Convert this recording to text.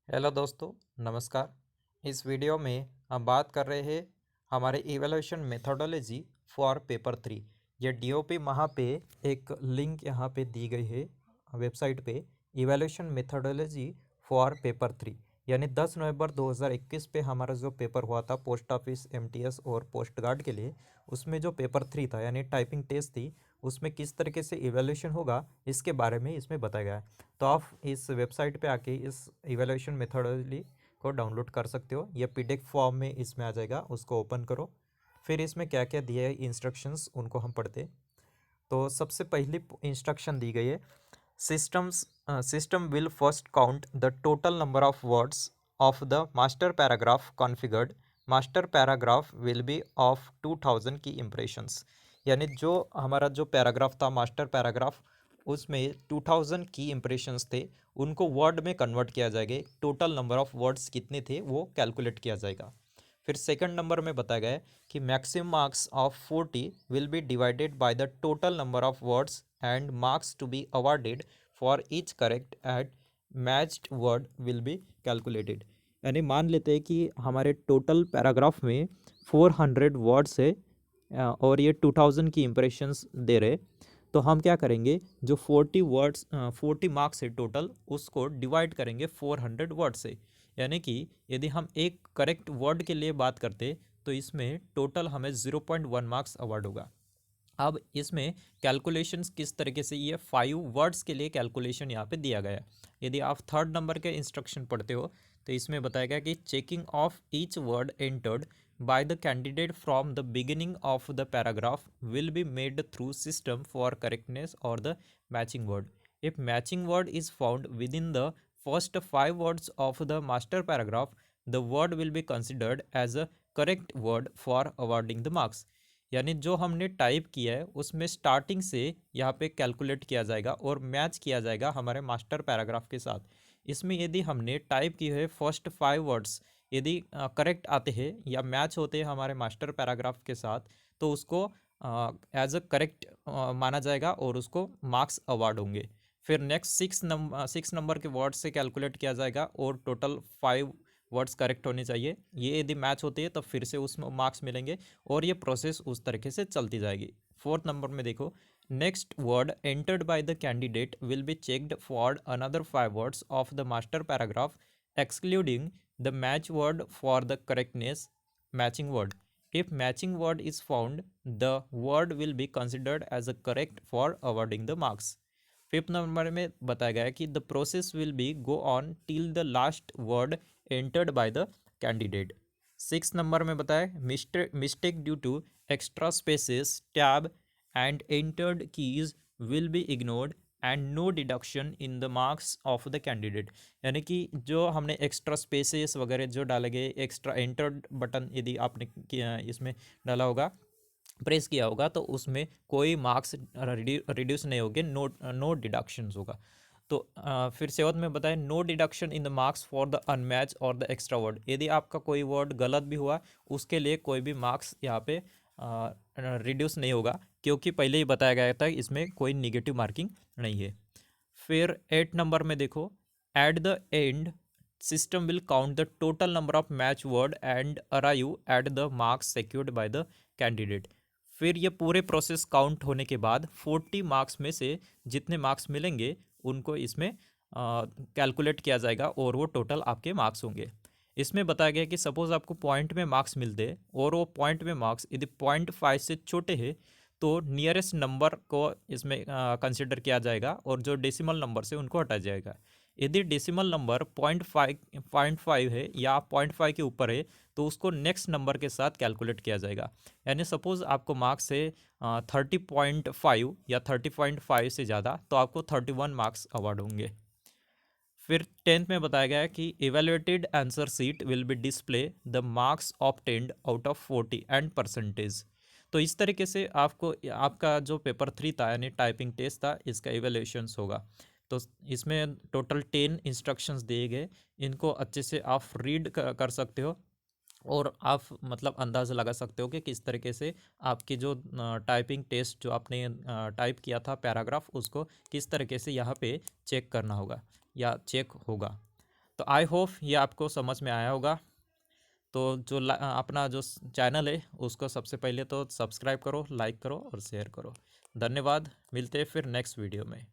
Hello दोस्तों, नमस्कार। इस वीडियो में हम बात कर रहे हैं हमारे इवैल्यूएशन मेथोडोलॉजी फॉर पेपर 3। ये डीओपी वहाँ पे एक लिंक यहाँ पे दी गई है वेबसाइट पे, इवैल्यूएशन मेथोडोलॉजी फॉर पेपर 3। यानी 10 नवंबर 2021 पे हमारा जो पेपर हुआ था पोस्ट ऑफिस एमटीएस और पोस्ट गार्ड के लिए, उसमें जो पेपर 3 था यानी टाइपिंग टेस्ट थी, उसमें किस तरीके से इवैल्यूएशन होगा इसके बारे में इसमें बताया गया है। तो आप इस वेबसाइट पे आके इस इवैल्यूएशन मेथोडोलॉजी को डाउनलोड कर सकते हो। यह पीडीएफ फॉर्म में इसमें आ जाएगा, उसको ओपन करो। फिर इसमें क्या क्या दिया है इंस्ट्रक्शंस उनको हम पढ़ते हैं। तो सबसे पहली इंस्ट्रक्शन दी गई है, system will first count the total number of words of the master paragraph configured. Master paragraph will be of 2000 की इम्प्रेशंस। यानी जो हमारा जो पैराग्राफ था मास्टर पैराग्राफ, उसमें 2000 की इम्प्रेशंस थे, उनको वर्ड में कन्वर्ट किया जाएगा। टोटल नंबर ऑफ वर्ड्स कितने थे वो कैलकुलेट किया जाएगा। फिर सेकंड नंबर में बताया गया है कि maximum marks of 40 will be divided by the total number of words and marks to be awarded for each correct at matched word will be calculated. यानी मान लेते हैं कि हमारे टोटल पैराग्राफ में 400 वर्ड्स है, और ये 2000 की इम्प्रेशंस दे रहे। तो हम क्या करेंगे, जो 40 मार्क्स है टोटल, उसको डिवाइड करेंगे 400 वर्ड से। यानी कि यदि हम एक करेक्ट वर्ड के लिए बात करते तो इसमें टोटल हमें 0.1 मार्क्स अवार्ड होगा। अब इसमें कैलकुलेशंस किस तरीके से, ये 5 वर्ड्स के लिए कैलकुलेशन यहाँ पे दिया गया है। यदि आप थर्ड नंबर के इंस्ट्रक्शन पढ़ते हो तो इसमें बताया गया कि checking of each word entered by the candidate from the beginning of the paragraph will be made through system for correctness or the matching word. If matching word is found within the first 5 words of the master paragraph, the word will be considered as a correct word for awarding the marks. यानी जो हमने type किया है उसमें starting से यहाँ पे calculate किया जाएगा और मैच किया जाएगा हमारे मास्टर पैराग्राफ के साथ। इसमें यदि हमने टाइप की है फर्स्ट 5 वर्ड्स, यदि करेक्ट आते हैं या मैच होते हैं हमारे मास्टर पैराग्राफ के साथ, तो उसको एज अ करेक्ट माना जाएगा और उसको मार्क्स अवार्ड होंगे। फिर नेक्स्ट 6 नंबर के वर्ड से कैलकुलेट किया जाएगा और टोटल 5 वर्ड्स करेक्ट होने चाहिए। ये यदि मैच होते हैं तो फिर से उसमें मार्क्स मिलेंगे और ये प्रोसेस उस तरीके से चलती जाएगी। फोर्थ नंबर में देखो, next word entered by the candidate will be checked for another 5 words of the master paragraph excluding the match word for the correctness matching word. If matching word is found, the word will be considered as a correct for awarding the marks. Fifth number में बताया गया है कि the process will be go on till the last word entered by the candidate. Six number में बताया mistake due to extra spaces, tab and entered keys will be ignored and no deduction in the marks of the candidate. यानी कि जो हमने extra spaces वगैरह जो डाले गए, एक्स्ट्रा एंटर्ड बटन यदि आपने इसमें डाला होगा, प्रेस किया होगा, तो उसमें कोई मार्क्स रिड्यूस नहीं होंगे, नो डिडक्शंस होगा। तो फिर सेवंथ में बताएं, no deduction in the marks for the unmatch और द एक्स्ट्रा वर्ड। यदि आपका कोई वर्ड गलत भी हुआ उसके लिए कोई भी मार्क्स यहाँ पे रिड्यूस नहीं होगा, क्योंकि पहले ही बताया गया था इसमें कोई निगेटिव मार्किंग नहीं है। फिर 8 नंबर में देखो, at the end system will count the total number of match word and arrive at the marks secured by the candidate. फिर ये पूरे प्रोसेस काउंट होने के बाद 40 मार्क्स में से जितने मार्क्स मिलेंगे उनको इसमें कैलकुलेट किया जाएगा और वो टोटल आपके मार्क्स होंगे। इसमें बताया गया कि सपोज आपको पॉइंट में मार्क्स मिलते हैं और वो पॉइंट में मार्क्स यदि 0.5 से छोटे हैं तो नियरेस्ट नंबर को इसमें कंसिडर किया जाएगा और जो डेसिमल नंबर से उनको हटाया जाएगा। यदि डेसिमल नंबर 0.5 है या 0.5 के ऊपर है तो उसको नेक्स्ट नंबर के साथ कैलकुलेट किया जाएगा। यानी सपोज आपको मार्क्स है 30.5 या 30.5 से ज़्यादा, तो आपको 31 मार्क्स अवार्ड होंगे। फिर 10th में बताया गया है कि evaluated answer sheet will be display the marks obtained out of 40 and percentage. तो इस तरीके से आपको आपका जो पेपर 3 था यानी टाइपिंग टेस्ट था, इसका इवेल्यूशंस होगा। तो इसमें टोटल 10 इंस्ट्रक्शंस दिए गए, इनको अच्छे से आप रीड कर सकते हो और आप मतलब अंदाज़ा लगा सकते हो कि किस तरीके से आपकी जो टाइपिंग टेस्ट जो आपने टाइप किया था पैराग्राफ, उसको किस तरीके से यहाँ पे चेक करना होगा या चेक होगा। तो आई होप ये आपको समझ में आया होगा। तो जो अपना जो चैनल है उसको सबसे पहले तो सब्सक्राइब करो, लाइक करो और शेयर करो। धन्यवाद, मिलते हैं फिर नेक्स्ट वीडियो में।